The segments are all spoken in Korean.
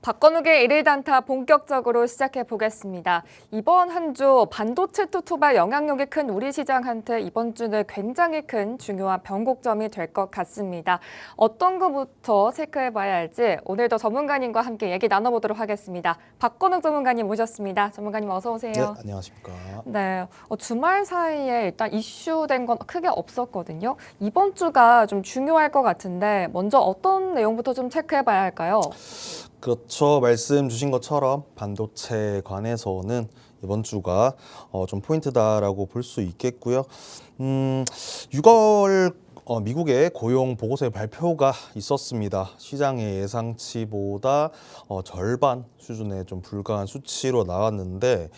박건욱의 일일 단타 본격적으로 시작해 보겠습니다. 이번 한 주 반도체 투톱의 영향력이 큰 우리 시장한테 이번 주는 굉장히 큰 중요한 변곡점이 될 것 같습니다. 어떤 것부터 체크해 봐야 할지 오늘도 전문가님과 함께 얘기 나눠보도록 하겠습니다. 박건욱 전문가님 모셨습니다. 전문가님 어서 오세요. 네, 안녕하십니까. 네, 주말 사이에 일단 이슈된 건 크게 없었거든요. 이번 주가 좀 중요할 것 같은데 먼저 어떤 내용부터 좀 체크해 봐야 할까요? 그렇죠. 말씀 주신 것처럼 반도체에 관해서는 이번 주가 좀 포인트다라고 볼 수 있겠고요. 6월 미국의 고용 보고서의 발표가 있었습니다. 시장의 예상치보다 절반 수준에 좀 불과한 수치로 나왔는데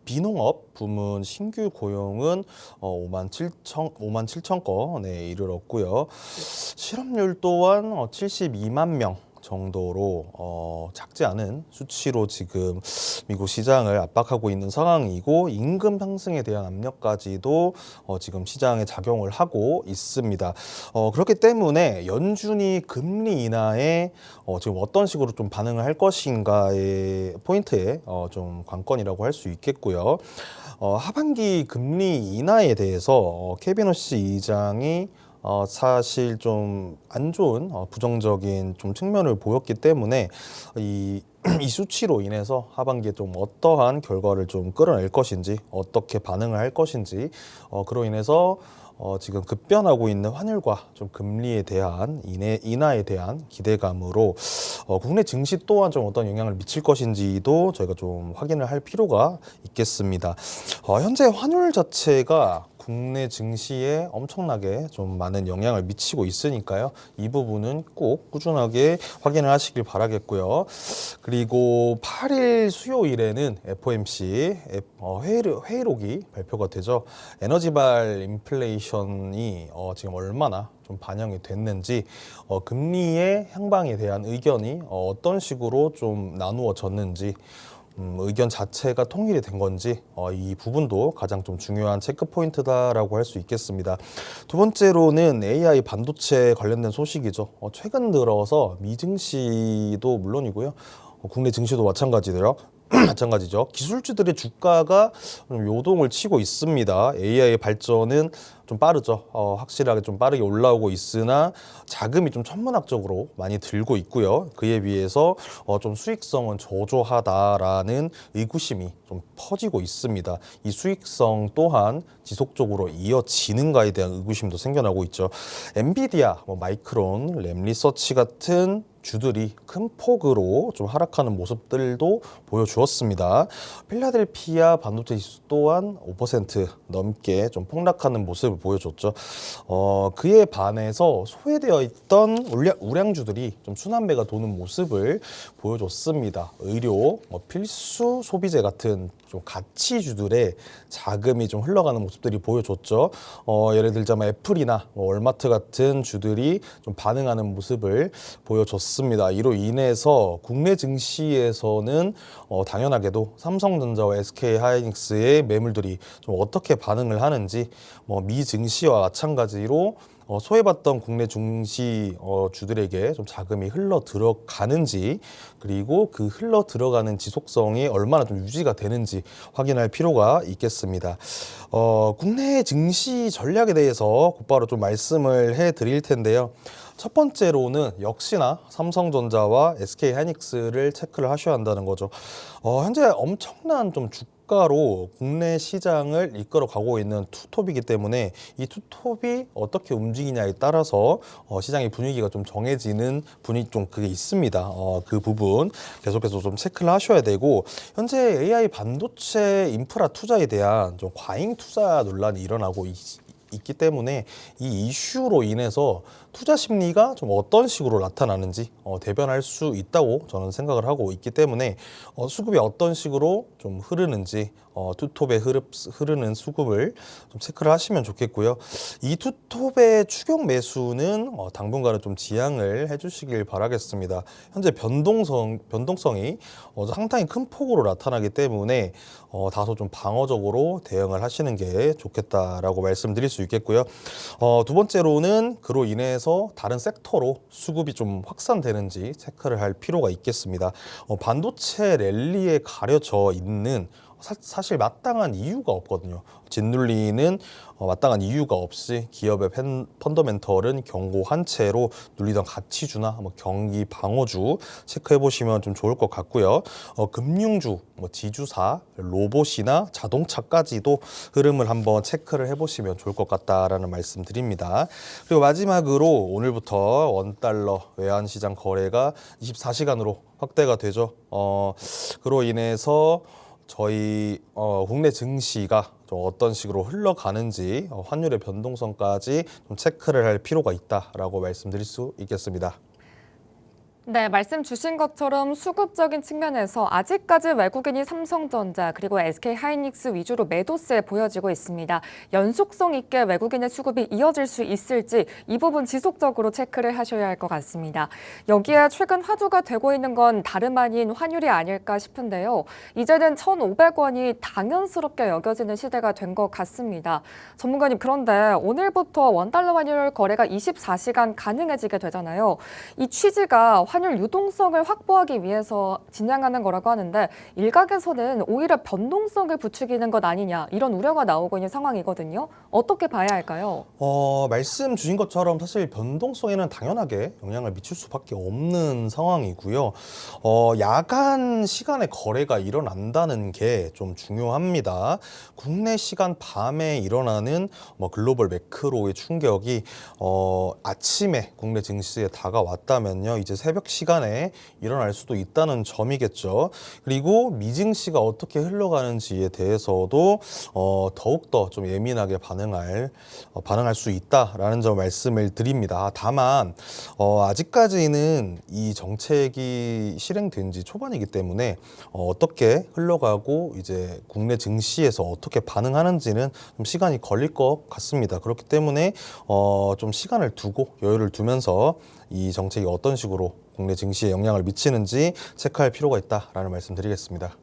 비농업 부문 신규 고용은 5만 7천 건에 이르렀고요. 실업률 또한 72만 명 정도로 작지 않은 수치로 지금 미국 시장을 압박하고 있는 상황이고, 임금 상승에 대한 압력까지도 지금 시장에 작용을 하고 있습니다. 그렇기 때문에 연준이 금리 인하에 지금 어떤 식으로 좀 반응을 할 것인가의 포인트에 좀 관건이라고 할 수 있겠고요. 하반기 금리 인하에 대해서 케빈 허시 의장이 사실 좀 안 좋은 부정적인 좀 측면을 보였기 때문에 이 수치로 인해서 하반기에 좀 어떠한 결과를 좀 끌어낼 것인지, 어떻게 반응을 할 것인지, 그로 인해서 지금 급변하고 있는 환율과 좀 금리에 대한 인하에 대한 기대감으로 국내 증시 또한 좀 어떤 영향을 미칠 것인지도 저희가 좀 확인을 할 필요가 있겠습니다. 현재 환율 자체가 국내 증시에 엄청나게 좀 많은 영향을 미치고 있으니까요. 이 부분은 꼭 꾸준하게 확인을 하시길 바라겠고요. 그리고 8일 수요일에는 FOMC 회의록이 발표가 되죠. 에너지발 인플레이션이 지금 얼마나 좀 반영이 됐는지, 금리의 향방에 대한 의견이 어떤 식으로 좀 나누어졌는지, 의견 자체가 통일이 된 건지, 이 부분도 가장 좀 중요한 체크 포인트다라고 할 수 있겠습니다. 두 번째로는 AI 반도체 관련된 소식이죠. 최근 들어서 미증시도 물론이고요. 국내 증시도 마찬가지죠. 기술주들의 주가가 좀 요동을 치고 있습니다. AI의 발전은 좀 빠르죠. 확실하게 좀 빠르게 올라오고 있으나 자금이 좀 천문학적으로 많이 들고 있고요. 그에 비해서 좀 수익성은 저조하다라는 의구심이 좀 퍼지고 있습니다. 이 수익성 또한 지속적으로 이어지는가에 대한 의구심도 생겨나고 있죠. 엔비디아, 마이크론, 램리서치 같은 주들이 큰 폭으로 좀 하락하는 모습들도 보여주었습니다. 필라델피아 반도체 지수 또한 5% 넘게 좀 폭락하는 모습을 보여줬죠. 그에 반해서 소외되어 있던 우량주들이 좀 순환매가 도는 모습을 보여줬습니다. 의료, 필수 소비재 같은 좀 가치주들의 자금이 좀 흘러가는 모습들이 보여줬죠. 예를 들자면 애플이나 월마트 같은 주들이 좀 반응하는 모습을 보여줬습니다. 이로 인해서 국내 증시에서는 당연하게도 삼성전자와 SK하이닉스의 매물들이 좀 어떻게 반응을 하는지, 미 증시와 마찬가지로 소외받던 국내 증시 주들에게 좀 자금이 흘러 들어가는지, 그리고 그 흘러 들어가는 지속성이 얼마나 좀 유지가 되는지 확인할 필요가 있겠습니다. 국내 증시 전략에 대해서 곧바로 좀 말씀을 해드릴 텐데요. 첫 번째로는 역시나 삼성전자와 SK하이닉스를 체크를 하셔야 한다는 거죠. 현재 엄청난 좀 주가로 국내 시장을 이끌어 가고 있는 투톱이기 때문에 이 투톱이 어떻게 움직이냐에 따라서 시장의 분위기가 좀 정해지는 분위기 좀 그게 있습니다. 그 부분 계속해서 좀 체크를 하셔야 되고, 현재 AI 반도체 인프라 투자에 대한 좀 과잉 투자 논란이 일어나고 있기 때문에 이 이슈로 인해서 투자 심리가 좀 어떤 식으로 나타나는지 대변할 수 있다고 저는 생각을 하고 있기 때문에 수급이 어떤 식으로 좀 흐르는지, 투톱에 흐르는 수급을 좀 체크를 하시면 좋겠고요. 이 투톱의 추격 매수는 당분간은 좀 지양을 해주시길 바라겠습니다. 현재 변동성이 상당히 큰 폭으로 나타나기 때문에 다소 좀 방어적으로 대응을 하시는 게 좋겠다라고 말씀드릴 수 있겠고요. 두 번째로는 그로 인해서 인해서 다른 섹터로 수급이 좀 확산되는지 체크를 할 필요가 있겠습니다. 반도체 랠리에 가려져 있는 사실 마땅한 이유가 없거든요. 짓눌리는 마땅한 이유가 없이 기업의 펀더멘털은 견고한 채로 눌리던 가치주나 경기 방어주 체크해 보시면 좀 좋을 것 같고요. 금융주, 지주사, 로봇이나 자동차까지도 흐름을 한번 체크를 해보시면 좋을 것 같다라는 말씀 드립니다. 그리고 마지막으로 오늘부터 원달러 외환시장 거래가 24시간으로 확대가 되죠. 그로 인해서 저희 국내 증시가 좀 어떤 식으로 흘러가는지 환율의 변동성까지 좀 체크를 할 필요가 있다라고 말씀드릴 수 있겠습니다. 네, 말씀 주신 것처럼 수급적인 측면에서 아직까지 외국인이 삼성전자 그리고 SK하이닉스 위주로 매도세 보여지고 있습니다. 연속성 있게 외국인의 수급이 이어질 수 있을지 이 부분 지속적으로 체크를 하셔야 할 것 같습니다. 여기에 최근 화두가 되고 있는 건 다름 아닌 환율이 아닐까 싶은데요. 이제는 1,500원이 당연스럽게 여겨지는 시대가 된 것 같습니다. 전문가님, 그런데 오늘부터 원달러 환율 거래가 24시간 가능해지게 되잖아요. 이 취지가 환율 유동성을 확보하기 위해서 진행하는 거라고 하는데 일각에서는 오히려 변동성을 부추기는 것 아니냐 이런 우려가 나오고 있는 상황이거든요. 어떻게 봐야 할까요? 말씀 주신 것처럼 사실 변동성에는 당연하게 영향을 미칠 수밖에 없는 상황이고요. 야간 시간에 거래가 일어난다는 게 좀 중요합니다. 국내 시간 밤에 일어나는 글로벌 매크로의 충격이 아침에 국내 증시에 다가왔다면요. 이제 새벽 시간에 일어날 수도 있다는 점이겠죠. 그리고 미증시가 어떻게 흘러가는지에 대해서도 더욱더 좀 예민하게 반응할 수 있다라는 점 말씀을 드립니다. 다만 아직까지는 이 정책이 실행된 지 초반이기 때문에 어떻게 흘러가고 이제 국내 증시에서 어떻게 반응하는지는 좀 시간이 걸릴 것 같습니다. 그렇기 때문에 좀 시간을 두고 여유를 두면서 이 정책이 어떤 식으로 국내 증시에 영향을 미치는지 체크할 필요가 있다라는 말씀 드리겠습니다.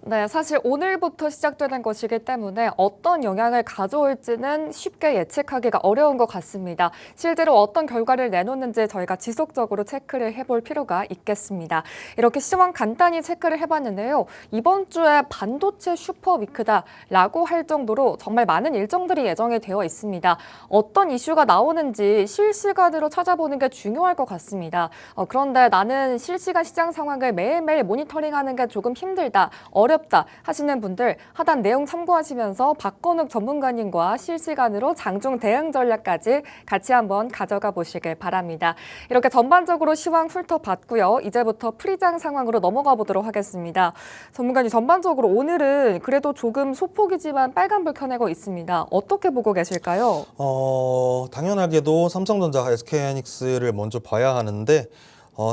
네, 사실 오늘부터 시작되는 것이기 때문에 어떤 영향을 가져올지는 쉽게 예측하기가 어려운 것 같습니다. 실제로 어떤 결과를 내놓는지 저희가 지속적으로 체크를 해볼 필요가 있겠습니다. 이렇게 시황 간단히 체크를 해봤는데요. 이번 주에 반도체 슈퍼위크다라고 할 정도로 정말 많은 일정들이 예정이 되어 있습니다. 어떤 이슈가 나오는지 실시간으로 찾아보는 게 중요할 것 같습니다. 그런데 나는 실시간 시장 상황을 매일매일 모니터링하는 게 조금 힘들다, 어렵다 하시는 분들 하단 내용 참고하시면서 박건욱 전문가님과 실시간으로 장중 대응 전략까지 같이 한번 가져가 보시길 바랍니다. 이렇게 전반적으로 시황 훑어봤고요. 이제부터 프리장 상황으로 넘어가 보도록 하겠습니다. 전문가님, 전반적으로 오늘은 그래도 조금 소폭이지만 빨간불 켜내고 있습니다. 어떻게 보고 계실까요? 당연하게도 삼성전자, SK하이닉스를 먼저 봐야 하는데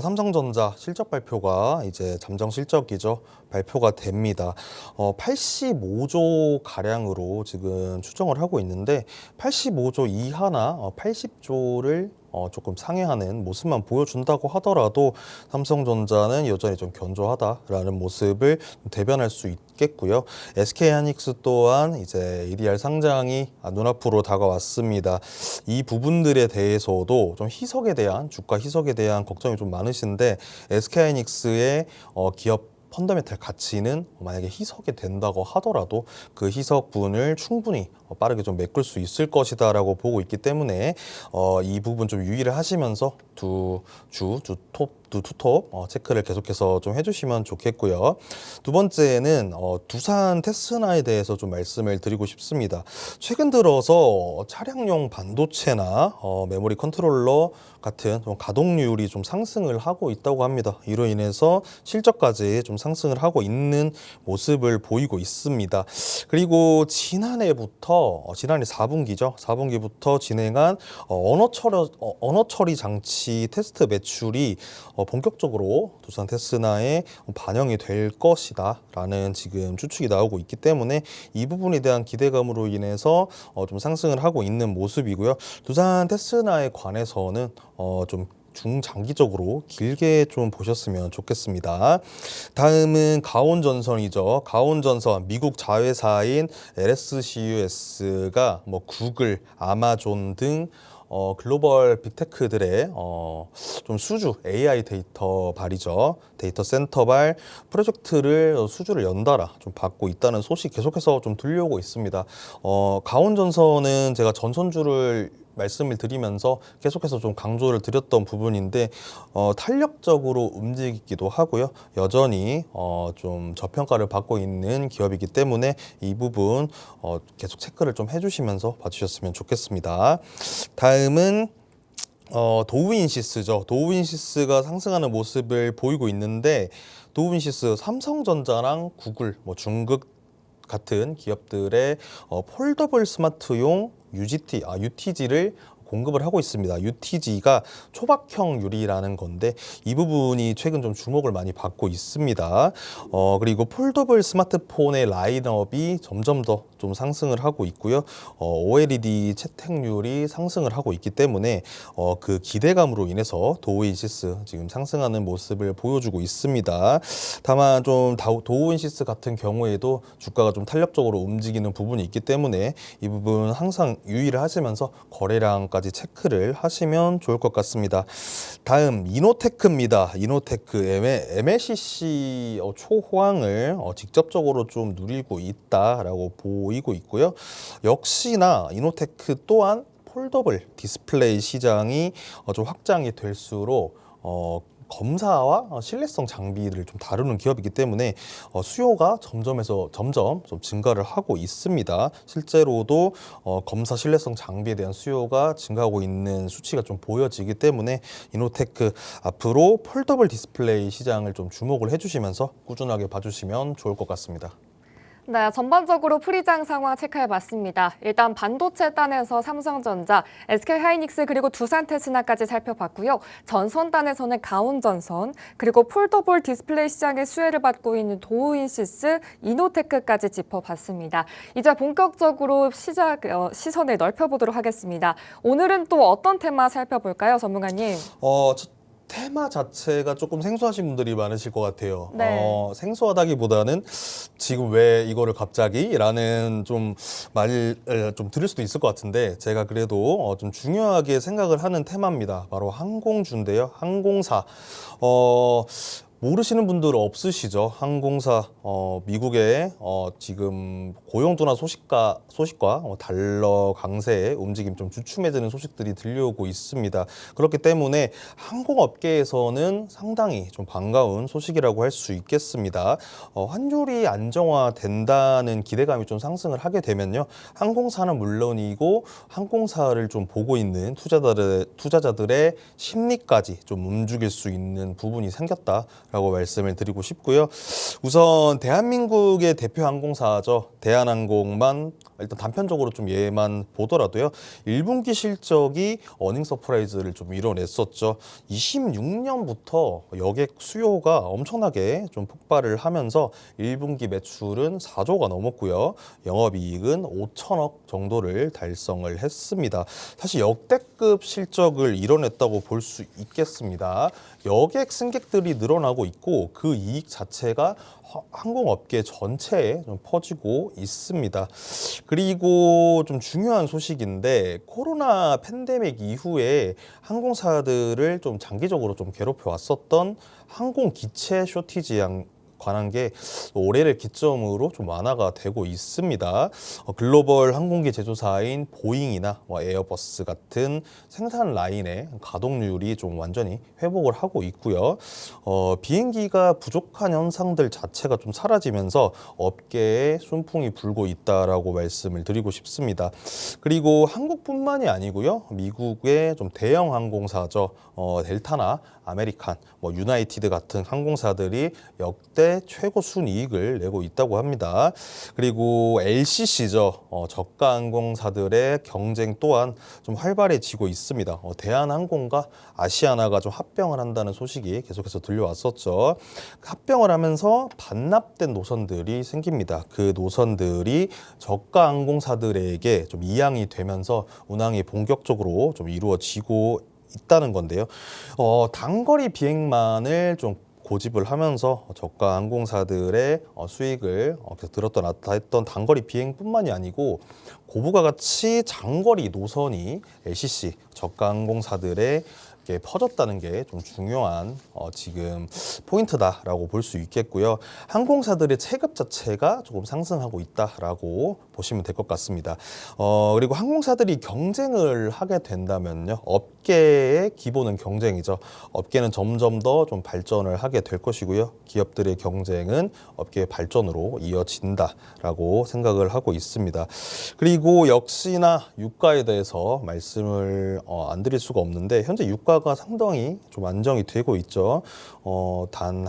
삼성전자 실적 발표가 이제 잠정 실적이죠. 발표가 됩니다. 85조 가량으로 지금 추정을 하고 있는데 85조 이하나 80조를 조금 상회하는 모습만 보여준다고 하더라도 삼성전자는 여전히 좀 견조하다라는 모습을 대변할 수 있겠고요. SK하이닉스 또한 이제 ADR 상장이 눈앞으로 다가왔습니다. 이 부분들에 대해서도 좀 주가 희석에 대한 걱정이 좀 많으신데 SK하이닉스의 기업 펀더멘탈 가치는 만약에 희석이 된다고 하더라도 그 희석분을 충분히 빠르게 좀 메꿀 수 있을 것이다라고 보고 있기 때문에 이 부분 좀 유의를 하시면서 투톱 체크를 계속해서 좀 해주시면 좋겠고요. 두 번째는 두산 테스나에 대해서 좀 말씀을 드리고 싶습니다. 최근 들어서 차량용 반도체나 메모리 컨트롤러 같은 좀 가동률이 좀 상승을 하고 있다고 합니다. 이로 인해서 실적까지 좀 상승을 하고 있는 모습을 보이고 있습니다. 그리고 지난해 4분기죠. 4분기부터 진행한 언어 처리 장치 테스트 매출이 본격적으로 두산 테스나에 반영이 될 것이다 라는 지금 추측이 나오고 있기 때문에 이 부분에 대한 기대감으로 인해서 좀 상승을 하고 있는 모습이고요. 두산 테스나에 관해서는 좀 중장기적으로 길게 좀 보셨으면 좋겠습니다. 다음은 가온전선이죠. 가온전선, 미국 자회사인 LSCUS가 구글, 아마존 등 글로벌 빅테크들의 좀 수주 AI 데이터 발이죠. 데이터 센터발 프로젝트를 수주를 연달아 좀 받고 있다는 소식 계속해서 좀 들려오고 있습니다. 가온전선은 제가 전선주를 말씀을 드리면서 계속해서 좀 강조를 드렸던 부분인데 탄력적으로 움직이기도 하고요. 여전히 좀 저평가를 받고 있는 기업이기 때문에 이 부분 계속 체크를 좀 해주시면서 봐주셨으면 좋겠습니다. 다음은 도우인시스죠. 도우인시스가 상승하는 모습을 보이고 있는데 도우인시스 삼성전자랑 구글, 중극 같은 기업들의 폴더블 스마트용 UTG를 공급을 하고 있습니다. UTG가 초박형 유리라는 건데 이 부분이 최근 좀 주목을 많이 받고 있습니다. 그리고 폴더블 스마트폰의 라인업이 점점 더 좀 상승을 하고 있고요. OLED 채택률이 상승을 하고 있기 때문에 그 기대감으로 인해서 도우인시스 지금 상승하는 모습을 보여주고 있습니다. 다만 좀 도우인시스 같은 경우에도 주가가 좀 탄력적으로 움직이는 부분이 있기 때문에 이 부분 항상 유의를 하시면서 거래량까지 체크를 하시면 좋을 것 같습니다. 다음 이노테크입니다. 이노테크 MLCC 초호황을 직접적으로 좀 누리고 있다라고 보이고 있고요. 역시나 이노테크 또한 폴더블 디스플레이 시장이 좀 확장이 될수록 검사와 신뢰성 장비를 좀 다루는 기업이기 때문에 수요가 점점 좀 증가를 하고 있습니다. 실제로도 검사 신뢰성 장비에 대한 수요가 증가하고 있는 수치가 좀 보여지기 때문에 이노테크 앞으로 폴더블 디스플레이 시장을 좀 주목을 해주시면서 꾸준하게 봐주시면 좋을 것 같습니다. 네, 전반적으로 프리장 상황 체크해봤습니다. 일단 반도체 단에서 삼성전자, SK하이닉스 그리고 두산테스나까지 살펴봤고요. 전선 단에서는 가온전선, 그리고 폴더블 디스플레이 시장의 수혜를 받고 있는 도우인시스, 이노테크까지 짚어봤습니다. 이제 본격적으로 시선을 넓혀보도록 하겠습니다. 오늘은 또 어떤 테마 살펴볼까요, 전문가님? 테마 자체가 조금 생소하신 분들이 많으실 것 같아요. 네. 생소하다기보다는 지금 왜 이거를 갑자기? 라는 좀 말을 좀 들을 수도 있을 것 같은데 제가 그래도 좀 중요하게 생각을 하는 테마입니다. 바로 항공주인데요. 항공사. 모르시는 분들 없으시죠? 항공사 미국의 지금 고용둔화 소식과 달러 강세의 움직임 좀 주춤해지는 소식들이 들려오고 있습니다. 그렇기 때문에 항공업계에서는 상당히 좀 반가운 소식이라고 할 수 있겠습니다. 환율이 안정화된다는 기대감이 좀 상승을 하게 되면요, 항공사는 물론이고 항공사를 좀 보고 있는 투자자들의 심리까지 좀 움직일 수 있는 부분이 생겼다. 라고 말씀을 드리고 싶고요. 우선 대한민국의 대표 항공사죠. 대한항공만 일단 단편적으로 좀 얘만 보더라도요. 1분기 실적이 어닝 서프라이즈를 좀 이뤄냈었죠. 26년부터 여객 수요가 엄청나게 좀 폭발을 하면서 1분기 매출은 4조가 넘었고요. 영업이익은 5천억 정도를 달성을 했습니다. 사실 역대급 실적을 이뤄냈다고 볼 수 있겠습니다. 여객 승객들이 늘어나고 있고 그 이익 자체가 항공업계 전체에 좀 퍼지고 있습니다. 그리고 좀 중요한 소식인데 코로나 팬데믹 이후에 항공사들을 좀 장기적으로 좀 괴롭혀 왔었던 항공 기체 쇼티지에 관한 게 올해를 기점으로 좀 완화가 되고 있습니다. 글로벌 항공기 제조사인 보잉이나 에어버스 같은 생산 라인의 가동률이 좀 완전히 회복을 하고 있고요. 비행기가 부족한 현상들 자체가 좀 사라지면서 업계에 순풍이 불고 있다라고 말씀을 드리고 싶습니다. 그리고 한국뿐만이 아니고요. 미국의 좀 대형 항공사죠. 델타나 아메리칸, 유나이티드 같은 항공사들이 역대 최고 순이익을 내고 있다고 합니다. 그리고 LCC죠. 저가 항공사들의 경쟁 또한 좀 활발해지고 있습니다. 대한항공과 아시아나가 좀 합병을 한다는 소식이 계속해서 들려왔었죠. 합병을 하면서 반납된 노선들이 생깁니다. 그 노선들이 저가 항공사들에게 좀 이양이 되면서 운항이 본격적으로 좀 이루어지고 있다는 건데요. 단거리 비행만을 좀 고집을 하면서 저가 항공사들의 수익을 계속 들었다 놨다 했던 단거리 비행뿐만이 아니고 고부가 가치 장거리 노선이 LCC 저가 항공사들의 퍼졌다는 게 좀 중요한 지금 포인트다라고 볼 수 있겠고요. 항공사들의 체급 자체가 조금 상승하고 있다라고 보시면 될 것 같습니다. 그리고 항공사들이 경쟁을 하게 된다면요. 업계의 기본은 경쟁이죠. 업계는 점점 더 좀 발전을 하게 될 것이고요. 기업들의 경쟁은 업계의 발전으로 이어진다라고 생각을 하고 있습니다. 그리고 역시나 유가에 대해서 말씀을 안 드릴 수가 없는데 현재 유가가 상당히 좀 안정이 되고 있죠. 단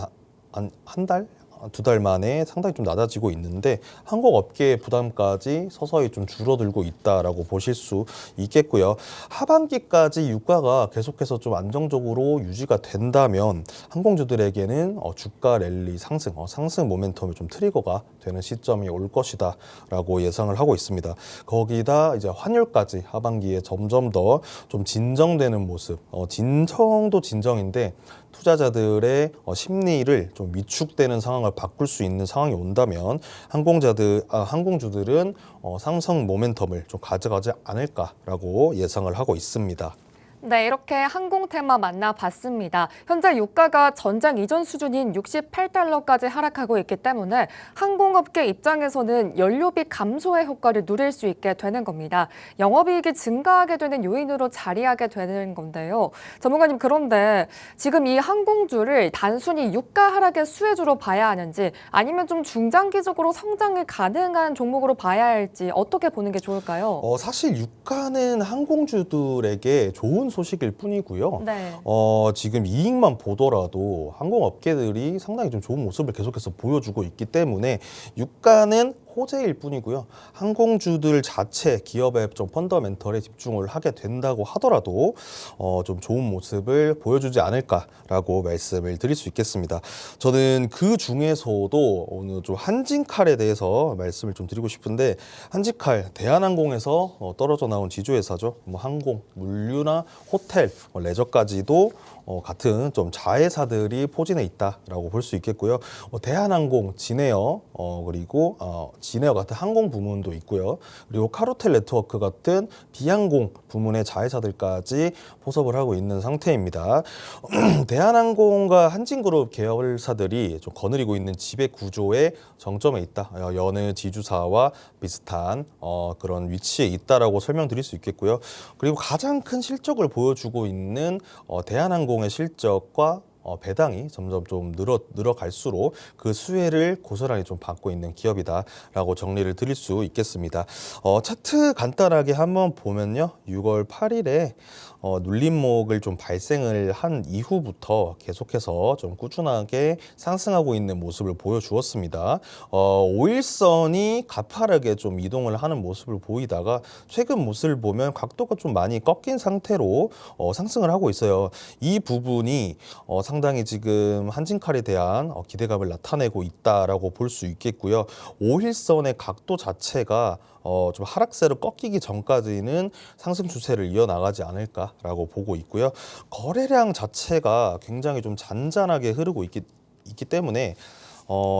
한 달? 두 달 만에 상당히 좀 낮아지고 있는데 항공업계의 부담까지 서서히 좀 줄어들고 있다라고 보실 수 있겠고요. 하반기까지 유가가 계속해서 좀 안정적으로 유지가 된다면 항공주들에게는 주가 랠리 상승, 상승 모멘텀이 좀 트리거가 되는 시점이 올 것이다라고 예상을 하고 있습니다. 거기다 이제 환율까지 하반기에 점점 더 좀 진정되는 모습, 진정도 진정인데 투자자들의 심리를 좀 위축되는 상황을 바꿀 수 있는 상황이 온다면 항공주들은 상승 모멘텀을 좀 가져가지 않을까라고 예상을 하고 있습니다. 네, 이렇게 항공 테마 만나봤습니다. 현재 유가가 전장 이전 수준인 68달러까지 하락하고 있기 때문에 항공업계 입장에서는 연료비 감소의 효과를 누릴 수 있게 되는 겁니다. 영업이익이 증가하게 되는 요인으로 자리하게 되는 건데요. 전문가님, 그런데 지금 이 항공주를 단순히 유가 하락의 수혜주로 봐야 하는지 아니면 좀 중장기적으로 성장이 가능한 종목으로 봐야 할지 어떻게 보는 게 좋을까요? 사실 유가는 항공주들에게 좋은 소식일 뿐이고요. 네. 지금 이익만 보더라도 항공업계들이 상당히 좀 좋은 모습을 계속해서 보여주고 있기 때문에 유가는 호재일 뿐이고요. 항공주들 자체 기업의 좀 펀더멘털에 집중을 하게 된다고 하더라도 좀 좋은 모습을 보여주지 않을까라고 말씀을 드릴 수 있겠습니다. 저는 그 중에서도 오늘 좀 한진칼에 대해서 말씀을 좀 드리고 싶은데 한진칼 대한항공에서 떨어져 나온 지주회사죠. 항공, 물류나 호텔, 레저까지도 같은 좀 자회사들이 포진해 있다라고 볼 수 있겠고요. 대한항공, 진에어 그리고 진에어 같은 항공 부문도 있고요. 그리고 카로텔 네트워크 같은 비항공 부문의 자회사들까지 포섭을 하고 있는 상태입니다. 대한항공과 한진그룹 계열사들이 좀 거느리고 있는 지배 구조의 정점에 있다. 여느 지주사와 비슷한 그런 위치에 있다라고 설명드릴 수 있겠고요. 그리고 가장 큰 실적을 보여주고 있는 대한항공의 실적과 배당이 점점 좀 늘어갈수록 그 수혜를 고스란히 좀 받고 있는 기업이다라고 정리를 드릴 수 있겠습니다. 차트 간단하게 한번 보면요. 6월 8일에 눌림목을 좀 발생을 한 이후부터 계속해서 좀 꾸준하게 상승하고 있는 모습을 보여주었습니다. 5일선이 가파르게 좀 이동을 하는 모습을 보이다가 최근 모습을 보면 각도가 좀 많이 꺾인 상태로 상승을 하고 있어요. 이 부분이 상당히 지금 한진칼에 대한 기대감을 나타내고 있다라고 볼 수 있겠고요. 5일선의 각도 자체가 좀 하락세로 꺾이기 전까지는 상승 추세를 이어나가지 않을까라고 보고 있고요. 거래량 자체가 굉장히 좀 잔잔하게 흐르고 있기 때문에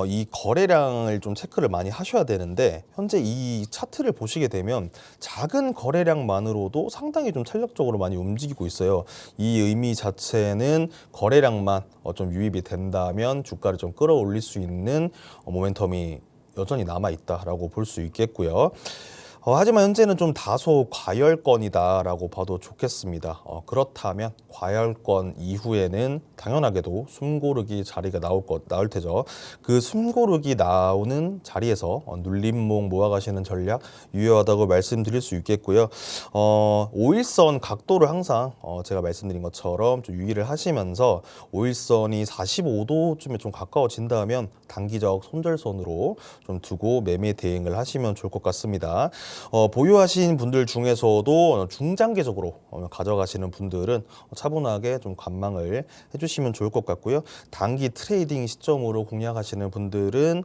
이 거래량을 좀 체크를 많이 하셔야 되는데 현재 이 차트를 보시게 되면 작은 거래량만으로도 상당히 좀 탄력적으로 많이 움직이고 있어요. 이 의미 자체는 거래량만 좀 유입이 된다면 주가를 좀 끌어올릴 수 있는 모멘텀이 여전히 남아있다라고 볼 수 있겠고요. 하지만 현재는 좀 다소 과열권이다라고 봐도 좋겠습니다. 그렇다면 과열권 이후에는 당연하게도 숨고르기 자리가 나올 테죠. 그 숨고르기 나오는 자리에서 눌림목 모아가시는 전략 유효하다고 말씀드릴 수 있겠고요. 5일선 각도를 항상 제가 말씀드린 것처럼 좀 유의를 하시면서 5일선이 45도쯤에 좀 가까워진다면 단기적 손절선으로 좀 두고 매매 대응을 하시면 좋을 것 같습니다. 보유하신 분들 중에서도 중장기적으로 가져가시는 분들은 차분하게 좀 관망을 해주시면 좋을 것 같고요. 단기 트레이딩 시점으로 공략하시는 분들은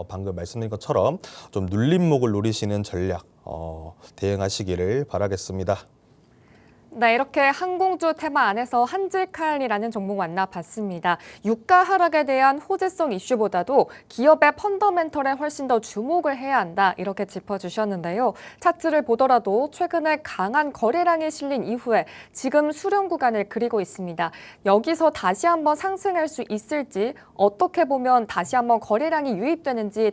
방금 말씀드린 것처럼 좀 눌림목을 노리시는 전략 대응하시기를 바라겠습니다. 네, 이렇게 항공주 테마 안에서 한질칼이라는 종목 만나봤습니다. 유가 하락에 대한 호재성 이슈보다도 기업의 펀더멘털에 훨씬 더 주목을 해야 한다, 이렇게 짚어주셨는데요. 차트를 보더라도 최근에 강한 거래량이 실린 이후에 지금 수렴 구간을 그리고 있습니다. 여기서 다시 한번 상승할 수 있을지, 어떻게 보면 다시 한번 거래량이 유입되는지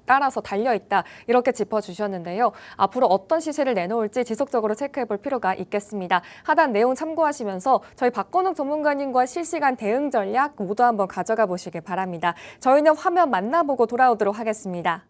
따라서 달려있다, 이렇게 짚어주셨는데요. 앞으로 어떤 시세를 내놓을지 지속적으로 체크해볼 필요가 있겠습니다. 하단 내용 참고하시면서 저희 박건욱 전문가님과 실시간 대응 전략 모두 한번 가져가 보시길 바랍니다. 저희는 화면 만나보고 돌아오도록 하겠습니다.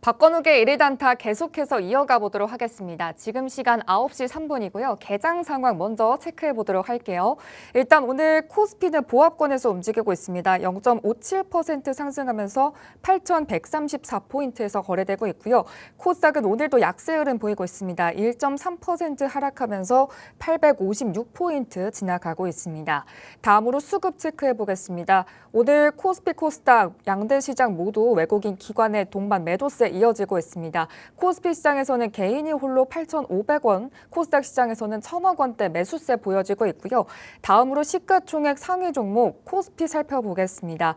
박건욱의 1일 단타 계속해서 이어가 보도록 하겠습니다. 지금 시간 9시 3분이고요. 개장 상황 먼저 체크해 보도록 할게요. 일단 오늘 코스피는 보합권에서 움직이고 있습니다. 0.57% 상승하면서 8,134포인트에서 거래되고 있고요. 코스닥은 오늘도 약세 흐름 보이고 있습니다. 1.3% 하락하면서 856포인트 지나가고 있습니다. 다음으로 수급 체크해 보겠습니다. 오늘 코스피, 코스닥 양대 시장 모두 외국인 기관의 동반 매도세 이어지고 있습니다. 코스피 시장에서는 개인이 홀로 8,500원, 코스닥 시장에서는 1,000억 원대 매수세 보여지고 있고요. 다음으로 시가총액 상위 종목 코스피 살펴보겠습니다.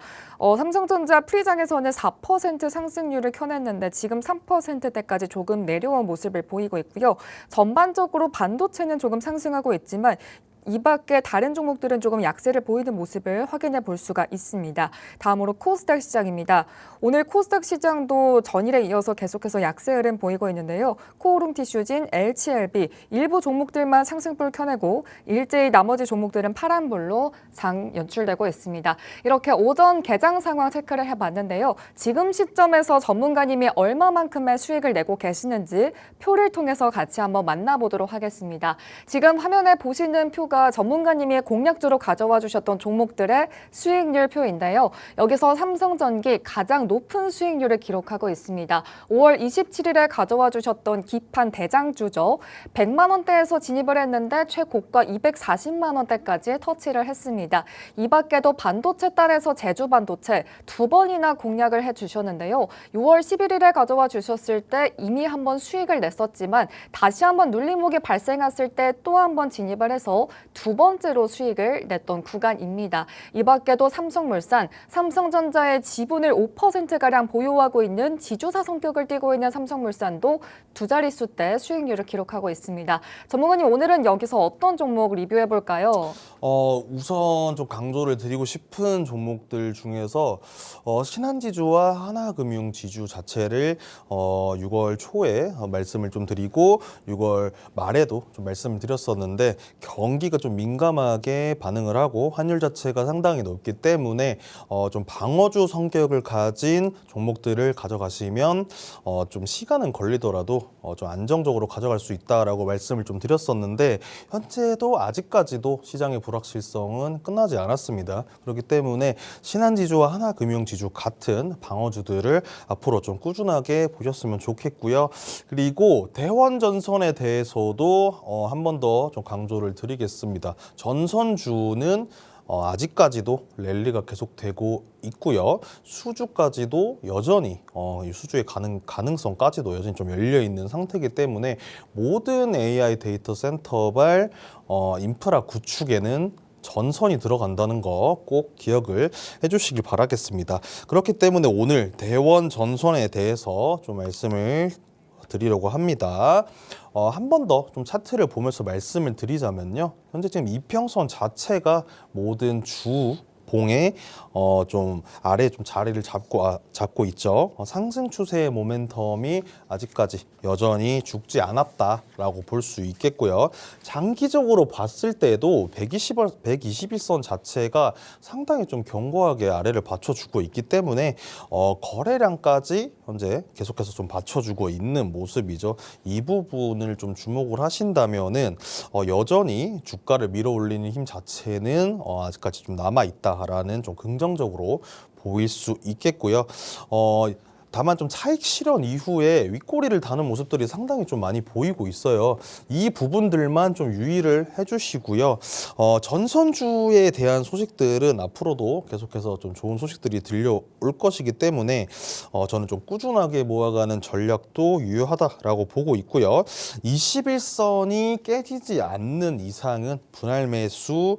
삼성전자 프리장에서는 4% 상승률을 켜냈는데 지금 3%대까지 조금 내려온 모습을 보이고 있고요. 전반적으로 반도체는 조금 상승하고 있지만 이 밖에 다른 종목들은 조금 약세를 보이는 모습을 확인해 볼 수가 있습니다. 다음으로 코스닥 시장입니다. 오늘 코스닥 시장도 전일에 이어서 계속해서 약세 흐름 보이고 있는데요. 코오롱 티슈진, LCLB 일부 종목들만 상승불 켜내고 일제히 나머지 종목들은 파란불로 장 연출되고 있습니다. 이렇게 오전 개장 상황 체크를 해봤는데요. 지금 시점에서 전문가님이 얼마만큼의 수익을 내고 계시는지 표를 통해서 같이 한번 만나보도록 하겠습니다. 지금 화면에 보시는 표가 전문가님이 공략주로 가져와 주셨던 종목들의 수익률 표인데요. 여기서 삼성전기 가장 높은 수익률을 기록하고 있습니다. 5월 27일에 가져와 주셨던 기판 대장주죠. 100만 원대에서 진입을 했는데 최고가 240만 원대까지 터치를 했습니다. 이 밖에도 반도체 딸에서 제주반도체 두 번이나 공략을 해주셨는데요. 6월 11일에 가져와 주셨을 때 이미 한번 수익을 냈었지만 다시 한번 눌림목이 발생했을 때 또 한번 진입을 해서 두 번째로 수익을 냈던 구간입니다. 이 밖에도 삼성물산, 삼성전자의 지분을 5%가량 보유하고 있는 지주사 성격을 띠고 있는 삼성물산도 두 자릿수대 수익률을 기록하고 있습니다. 전문가님, 오늘은 여기서 어떤 종목 리뷰해 볼까요? 우선 좀 강조를 드리고 싶은 종목들 중에서 신한지주와 하나금융지주 자체를 6월 초에 말씀을 좀 드리고 6월 말에도 좀 말씀을 드렸었는데 경기가 좀 민감하게 반응을 하고 환율 자체가 상당히 높기 때문에 좀 방어주 성격을 가진 종목들을 가져가시면 좀 시간은 걸리더라도 좀 안정적으로 가져갈 수 있다라고 말씀을 좀 드렸었는데 현재도 아직까지도 시장의 불확실성은 끝나지 않았습니다. 그렇기 때문에 신한지주와 하나금융지주 같은 방어주들을 앞으로 좀 꾸준하게 보셨으면 좋겠고요. 그리고 대원전선에 대해서도 한 번 더 좀 강조를 드리겠습니다. 전선주는 아직까지도 랠리가 계속되고 있고요. 수주까지도 여전히 이 수주의 가능성까지도 여전히 좀 열려 있는 상태이기 때문에 모든 AI 데이터 센터발 인프라 구축에는 전선이 들어간다는 거 꼭 기억을 해주시길 바라겠습니다. 그렇기 때문에 오늘 대원 전선에 대해서 좀 말씀을 드리려고 합니다. 한 번 더 좀 차트를 보면서 말씀을 드리자면요. 현재 지금 이평선 자체가 모든 주 봉에 좀 아래 좀 자리를 잡고 있죠. 상승 추세의 모멘텀이 아직까지 여전히 죽지 않았다라고 볼 수 있겠고요. 장기적으로 봤을 때도 121선 자체가 상당히 좀 견고하게 아래를 받쳐주고 있기 때문에 거래량까지 현재 계속해서 좀 받쳐주고 있는 모습이죠. 이 부분을 좀 주목을 하신다면은 여전히 주가를 밀어올리는 힘 자체는 아직까지 좀 남아 있다라는 좀 긍정적으로 보일 수 있겠고요. 다만 좀 차익 실현 이후에 윗꼬리를 다는 모습들이 상당히 좀 많이 보이고 있어요. 이 부분들만 좀 유의를 해주시고요. 전선주에 대한 소식들은 앞으로도 계속해서 좀 좋은 소식들이 들려올 것이기 때문에 저는 좀 꾸준하게 모아가는 전략도 유효하다라고 보고 있고요. 21선이 깨지지 않는 이상은 분할 매수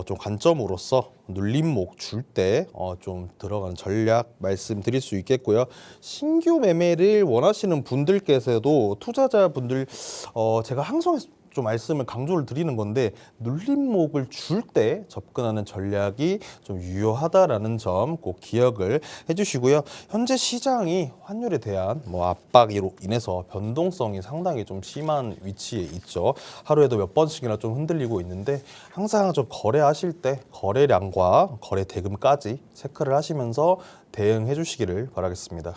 좀 관점으로서 눌림목 줄 때 좀 들어가는 전략 말씀드릴 수 있겠고요. 신규 매매를 원하시는 분들께서도 투자자분들 제가 항상 좀 말씀을 강조를 드리는 건데 눌림목을 줄 때 접근하는 전략이 좀 유효하다라는 점 꼭 기억을 해주시고요. 현재 시장이 환율에 대한 압박으로 인해서 변동성이 상당히 좀 심한 위치에 있죠. 하루에도 몇 번씩이나 좀 흔들리고 있는데 항상 좀 거래하실 때 거래량과 거래 대금까지 체크를 하시면서 대응해 주시기를 바라겠습니다.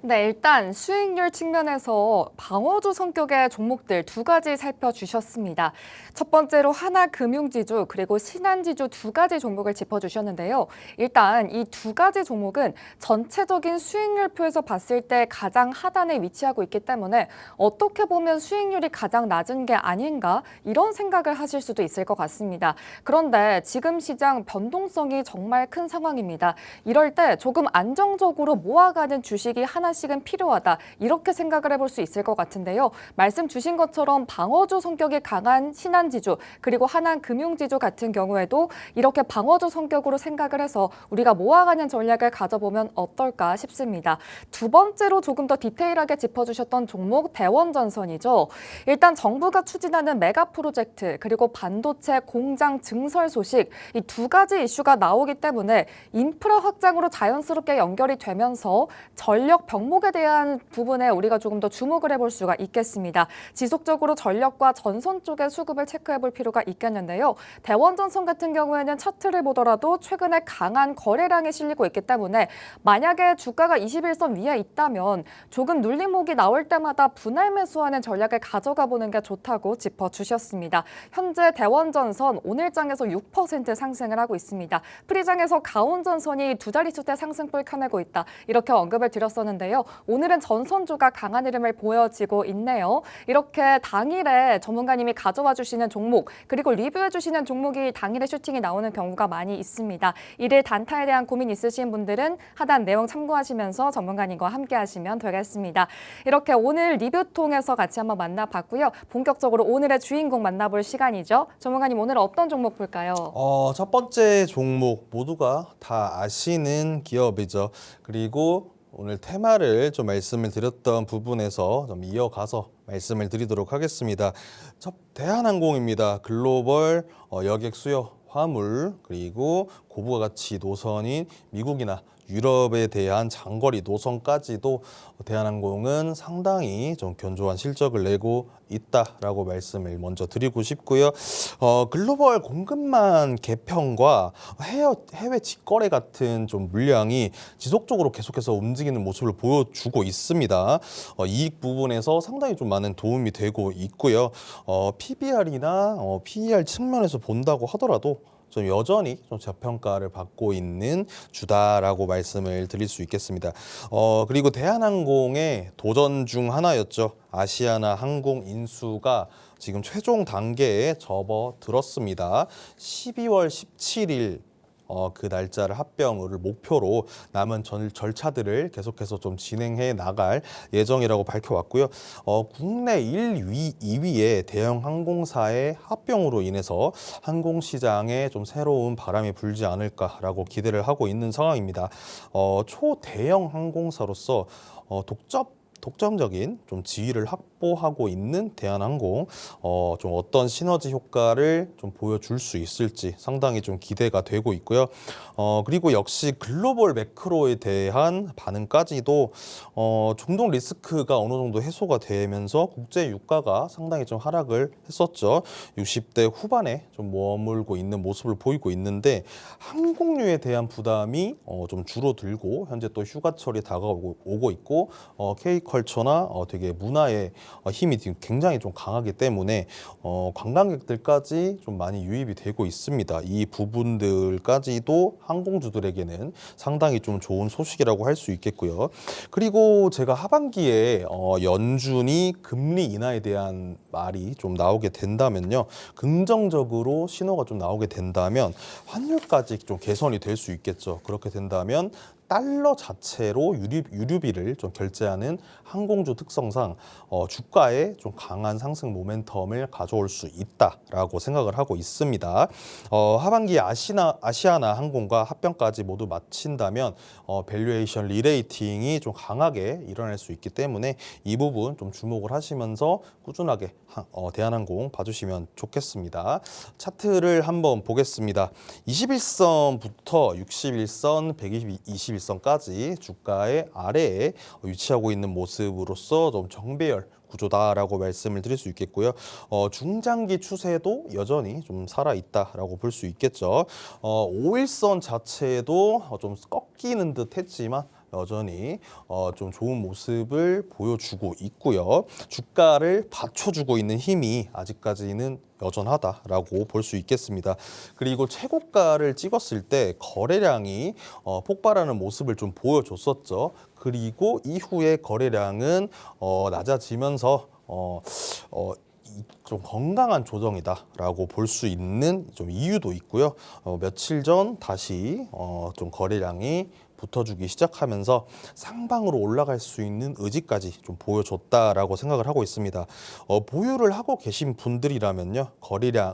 네, 일단 수익률 측면에서 방어주 성격의 종목들 두 가지 살펴주셨습니다. 첫 번째로 하나금융지주 그리고 신한지주 두 가지 종목을 짚어주셨는데요. 일단 이 두 가지 종목은 전체적인 수익률표에서 봤을 때 가장 하단에 위치하고 있기 때문에 어떻게 보면 수익률이 가장 낮은 게 아닌가 이런 생각을 하실 수도 있을 것 같습니다. 그런데 지금 시장 변동성이 정말 큰 상황입니다. 이럴 때 조금 안정적으로 모아가는 주식이 하나씩은 필요하다. 이렇게 생각을 해볼 수 있을 것 같은데요. 말씀 주신 것처럼 방어주 성격이 강한 신한지주 그리고 하나금융지주 같은 경우에도 이렇게 방어주 성격으로 생각을 해서 우리가 모아가는 전략을 가져보면 어떨까 싶습니다. 두 번째로 조금 더 디테일하게 짚어주셨던 종목 대원전선이죠. 일단 정부가 추진하는 메가 프로젝트 그리고 반도체 공장 증설 소식 이 두 가지 이슈가 나오기 때문에 인프라 확장으로 자연스럽게 연결이 되면서 전력 병목에 대한 부분에 우리가 조금 더 주목을 해볼 수가 있겠습니다. 지속적으로 전력과 전선 쪽의 수급을 체크해볼 필요가 있겠는데요. 대원전선 같은 경우에는 차트를 보더라도 최근에 강한 거래량이 실리고 있기 때문에 만약에 주가가 21선 위에 있다면 조금 눌림목이 나올 때마다 분할 매수하는 전략을 가져가 보는 게 좋다고 짚어주셨습니다. 현재 대원전선 오늘장에서 6% 상승을 하고 있습니다. 프리장에서 가온전선이 두 자릿수대 상승폭을 켜내고 있다. 이렇게 언급을 드렸었는데요. 오늘은 전선주가 강한 흐름을 보여지고 있네요. 이렇게 당일에 전문가님이 가져와 주시는 종목 그리고 리뷰해 주시는 종목이 당일에 슈팅이 나오는 경우가 많이 있습니다. 일일 단타에 대한 고민 있으신 분들은 하단 내용 참고하시면서 전문가님과 함께 하시면 되겠습니다. 이렇게 오늘 리뷰 통해서 같이 한번 만나봤고요. 본격적으로 오늘의 주인공 만나볼 시간이죠. 전문가님 오늘 어떤 종목 볼까요? 첫 번째 종목 모두가 다 아시는 기업이죠. 그리고 오늘 테마를 좀 말씀을 드렸던 부분에서 좀 이어가서 말씀을 드리도록 하겠습니다. 첫 대한항공입니다. 글로벌 여객 수요 화물 그리고 고부가 가치 노선인 미국이나 유럽에 대한 장거리 노선까지도 대한항공은 상당히 좀 견조한 실적을 내고 있다라고 말씀을 먼저 드리고 싶고요. 글로벌 공급망 개편과 해외 직거래 같은 좀 물량이 지속적으로 계속해서 움직이는 모습을 보여주고 있습니다. 이익 부분에서 상당히 좀 많은 도움이 되고 있고요. PBR이나 PER 측면에서 본다고 하더라도 좀 여전히 좀 저평가를 받고 있는 주다라고 말씀을 드릴 수 있겠습니다. 그리고 대한항공의 도전 중 하나였죠. 아시아나 항공 인수가 지금 최종 단계에 접어들었습니다. 12월 17일 그 날짜를 합병을 목표로 남은 절차들을 계속해서 좀 진행해 나갈 예정이라고 밝혀왔고요. 국내 1위, 2위의 대형 항공사의 합병으로 인해서 항공시장에 좀 새로운 바람이 불지 않을까라고 기대를 하고 있는 상황입니다. 초대형 항공사로서 독점적인 좀 지위를 확보하고 있는 대한항공, 좀 어떤 시너지 효과를 좀 보여줄 수 있을지 상당히 좀 기대가 되고 있고요. 그리고 역시 글로벌 매크로에 대한 반응까지도 중동 리스크가 어느 정도 해소가 되면서 국제 유가가 상당히 좀 하락을 했었죠. 60대 후반에 좀 머물고 있는 모습을 보이고 있는데 항공료에 대한 부담이 좀 줄어들고 현재 또 휴가철이 다가오고 있고 K컬처나 되게 문화의 힘이 지금 굉장히 좀 강하기 때문에 관광객들까지 좀 많이 유입이 되고 있습니다. 이 부분들까지도 항공주들에게는 상당히 좀 좋은 소식이라고 할 수 있겠고요. 그리고 제가 하반기에 연준이 금리 인하에 대한 말이 좀 나오게 된다면요. 긍정적으로 신호가 좀 나오게 된다면 환율까지 좀 개선이 될 수 있겠죠. 그렇게 된다면 달러 자체로 유류비를 좀 결제하는 항공주 특성상 주가에 좀 강한 상승 모멘텀을 가져올 수 있다라고 생각을 하고 있습니다. 하반기 아시아나 항공과 합병까지 모두 마친다면 밸류에이션 리레이팅이 좀 강하게 일어날 수 있기 때문에 이 부분 좀 주목을 하시면서 꾸준하게 대한항공 봐주시면 좋겠습니다. 차트를 한번 보겠습니다. 21선부터 61선, 121선까지 주가의 아래에 위치하고 있는 모습으로서 좀 정배열 구조다라고 말씀을 드릴 수 있겠고요. 중장기 추세도 여전히 좀 살아있다라고 볼 수 있겠죠. 5일선 자체도 좀 꺾이는 듯 했지만 여전히 좀 좋은 모습을 보여주고 있고요. 주가를 받쳐주고 있는 힘이 아직까지는 여전하다라고 볼 수 있겠습니다. 그리고 최고가를 찍었을 때 거래량이 폭발하는 모습을 좀 보여줬었죠. 그리고 이후에 거래량은 낮아지면서 좀 건강한 조정이다라고 볼 수 있는 좀 이유도 있고요. 며칠 전 다시 좀 거래량이 붙어주기 시작하면서 상방으로 올라갈 수 있는 의지까지 좀 보여줬다라고 생각을 하고 있습니다. 보유를 하고 계신 분들이라면요,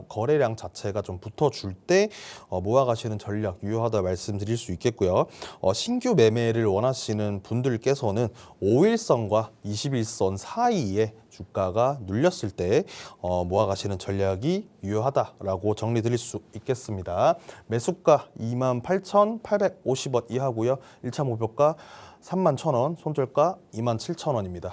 거래량 자체가 좀 붙어줄 때 모아가시는 전략 유효하다 말씀드릴 수 있겠고요. 신규 매매를 원하시는 분들께서는 5일선과 21선 사이에 주가가 눌렸을 때 모아가시는 전략이 유효하다라고 정리 드릴 수 있겠습니다. 매수가 28,850원 이하고요. 1차 목표가 31,000원, 손절가 27,000원입니다.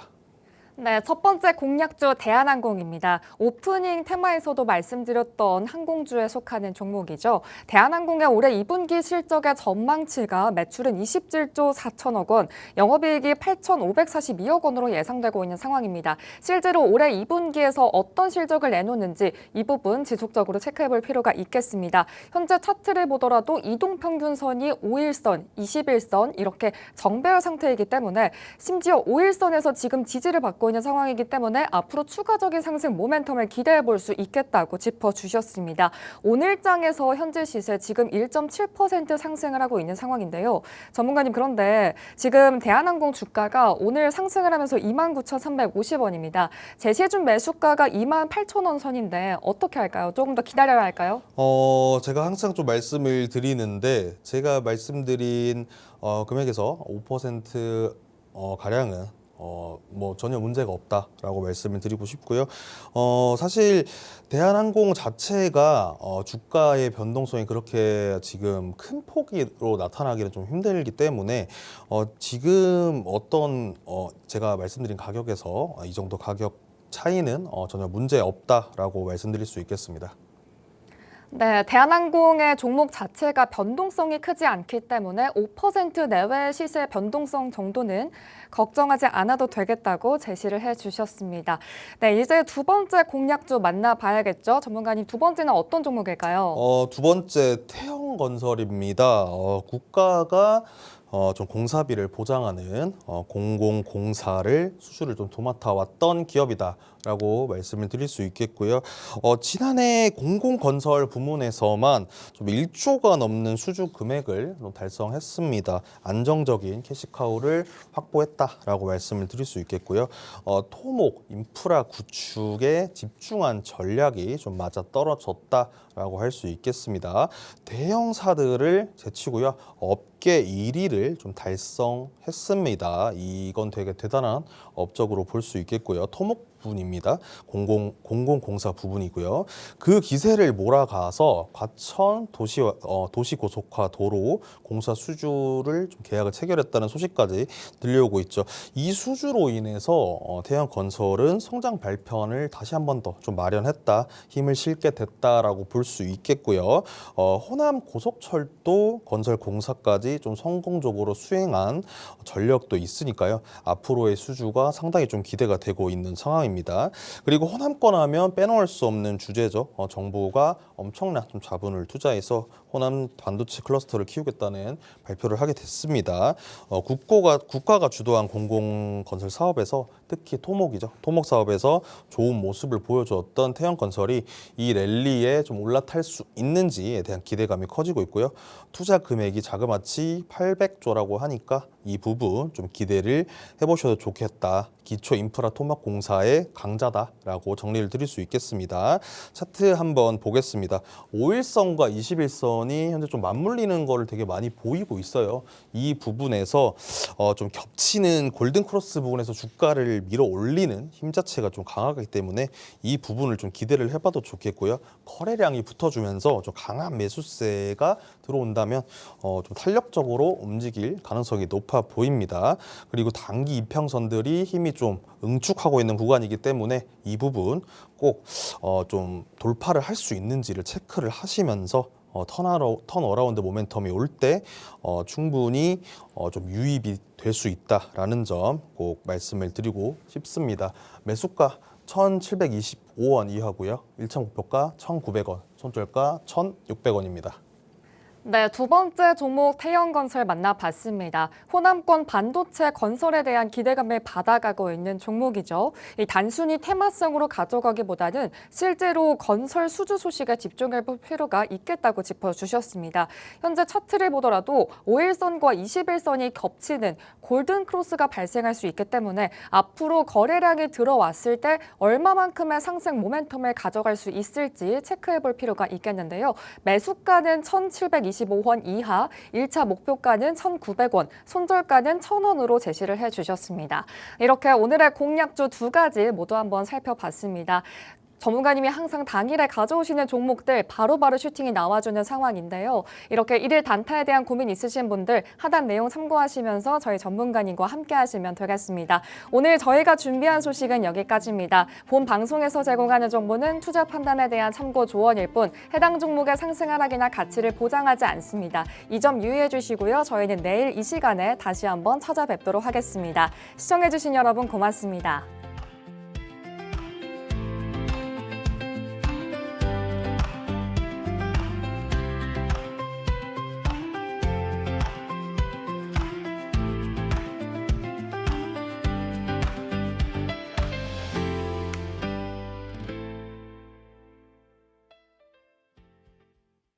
네, 첫 번째 공략주 대한항공입니다. 오프닝 테마에서도 말씀드렸던 항공주에 속하는 종목이죠. 대한항공의 올해 2분기 실적의 전망치가 매출은 27조 4천억 원, 영업이익이 8,542억 원으로 예상되고 있는 상황입니다. 실제로 올해 2분기에서 어떤 실적을 내놓는지 이 부분 지속적으로 체크해볼 필요가 있겠습니다. 현재 차트를 보더라도 이동평균선이 5일선, 21선 이렇게 정배열 상태이기 때문에 심지어 5일선에서 지금 지지를 받고 있는 상황이기 때문에 앞으로 추가적인 상승 모멘텀을 기대해 볼 수 있겠다고 짚어주셨습니다. 오늘 장에서 현재 시세 지금 1.7% 상승을 하고 있는 상황인데요. 전문가님, 그런데 지금 대한항공 주가가 오늘 상승을 하면서 29,350원입니다. 제시해준 매수가가 28,000원 선인데 어떻게 할까요? 조금 더 기다려야 할까요? 제가 항상 좀 말씀을 드리는데 제가 말씀드린 금액에서 5% 가량은 뭐 전혀 문제가 없다라고 말씀을 드리고 싶고요. 사실 대한항공 자체가 주가의 변동성이 그렇게 지금 큰 폭으로 나타나기는 좀 힘들기 때문에 지금 어떤 제가 말씀드린 가격에서 이 정도 가격 차이는 전혀 문제 없다라고 말씀드릴 수 있겠습니다. 네, 대한항공의 종목 자체가 변동성이 크지 않기 때문에 5% 내외의 시세 변동성 정도는 걱정하지 않아도 되겠다고 제시를 해주셨습니다. 네, 이제 두 번째 공략주 만나봐야겠죠. 전문가님, 두 번째는 어떤 종목일까요? 두 번째 태형건설입니다. 국가가 좀 공사비를 보장하는 공공공사를 수주를 좀 도맡아 왔던 기업이다라고 말씀을 드릴 수 있겠고요. 지난해 공공건설 부문에서만 좀 1조가 넘는 수주 금액을 좀 달성했습니다. 안정적인 캐시카우를 확보했다라고 말씀을 드릴 수 있겠고요. 토목, 인프라 구축에 집중한 전략이 좀 맞아 떨어졌다라고 할 수 있겠습니다. 대형사들을 제치고요. 업계 1위를 좀 달성했습니다. 이건 되게 대단한 업적으로 볼 수 있겠고요. 토목 부분입니다. 공공공사 부분이고요. 그 기세를 몰아가서 과천 도시고속화 도로 공사 수주를 좀 계약을 체결했다는 소식까지 들려오고 있죠. 이 수주로 인해서 태형건설은 성장 발판을 다시 한 번 더 좀 마련했다, 힘을 실게 됐다라고 볼 수 있겠고요. 호남 고속철도 건설 공사까지 좀 성공적으로 수행한 전력도 있으니까요. 앞으로의 수주가 상당히 좀 기대가 되고 있는 상황입니다. 그리고 호남권 하면 빼놓을 수 없는 주제죠. 정부가 엄청난 좀 자본을 투자해서 호남 반도체 클러스터를 키우겠다는 발표를 하게 됐습니다. 국가가 주도한 공공건설 사업에서 특히 토목이죠. 토목 사업에서 좋은 모습을 보여주었던 태형건설이 이 랠리에 좀 올라탈 수 있는지에 대한 기대감이 커지고 있고요. 투자 금액이 자그마치 800조라고 하니까 이 부분 좀 기대를 해보셔도 좋겠다. 기초 인프라 토목 공사의 강자다라고 정리를 드릴 수 있겠습니다. 차트 한번 보겠습니다. 5일선과 21선이 현재 좀 맞물리는 거를 되게 많이 보이고 있어요. 이 부분에서 좀 겹치는 골든 크로스 부분에서 주가를 밀어 올리는 힘 자체가 좀 강하기 때문에 이 부분을 좀 기대를 해봐도 좋겠고요. 거래량이 붙어주면서 좀 강한 매수세가 들어온다면 좀 탄력적으로 움직일 가능성이 높아 보입니다. 그리고 단기 이평선들이 힘이 좀 응축하고 있는 구간이기 때문에 이 부분 꼭 좀 돌파를 할 수 있는지를 체크를 하시면서 턴어라운드 모멘텀이 올 때 충분히 좀 유입이 될 수 있다라는 점 꼭 말씀을 드리고 싶습니다. 매수가 1,725원 이하고요. 1차 목표가 1,900원, 손절가 1,600원입니다. 네, 두 번째 종목 태형건설 만나봤습니다. 호남권 반도체 건설에 대한 기대감을 받아가고 있는 종목이죠. 이 단순히 테마성으로 가져가기보다는 실제로 건설 수주 소식에 집중해 볼 필요가 있겠다고 짚어주셨습니다. 현재 차트를 보더라도 5일선과 21선이 겹치는 골든 크로스가 발생할 수 있기 때문에 앞으로 거래량이 들어왔을 때 얼마만큼의 상승 모멘텀을 가져갈 수 있을지 체크해 볼 필요가 있겠는데요. 매수가는 1,725원 이하, 1차 목표가는 1,900원, 손절가는 1,000원으로 제시를 해주셨습니다. 이렇게 오늘의 공략주 두 가지 모두 한번 살펴봤습니다. 전문가님이 항상 당일에 가져오시는 종목들 바로바로 슈팅이 나와주는 상황인데요. 이렇게 일일 단타에 대한 고민 있으신 분들 하단 내용 참고하시면서 저희 전문가님과 함께 하시면 되겠습니다. 오늘 저희가 준비한 소식은 여기까지입니다. 본 방송에서 제공하는 정보는 투자 판단에 대한 참고 조언일 뿐 해당 종목의 상승 하락이나 가치를 보장하지 않습니다. 이 점 유의해 주시고요. 저희는 내일 이 시간에 다시 한번 찾아뵙도록 하겠습니다. 시청해주신 여러분 고맙습니다.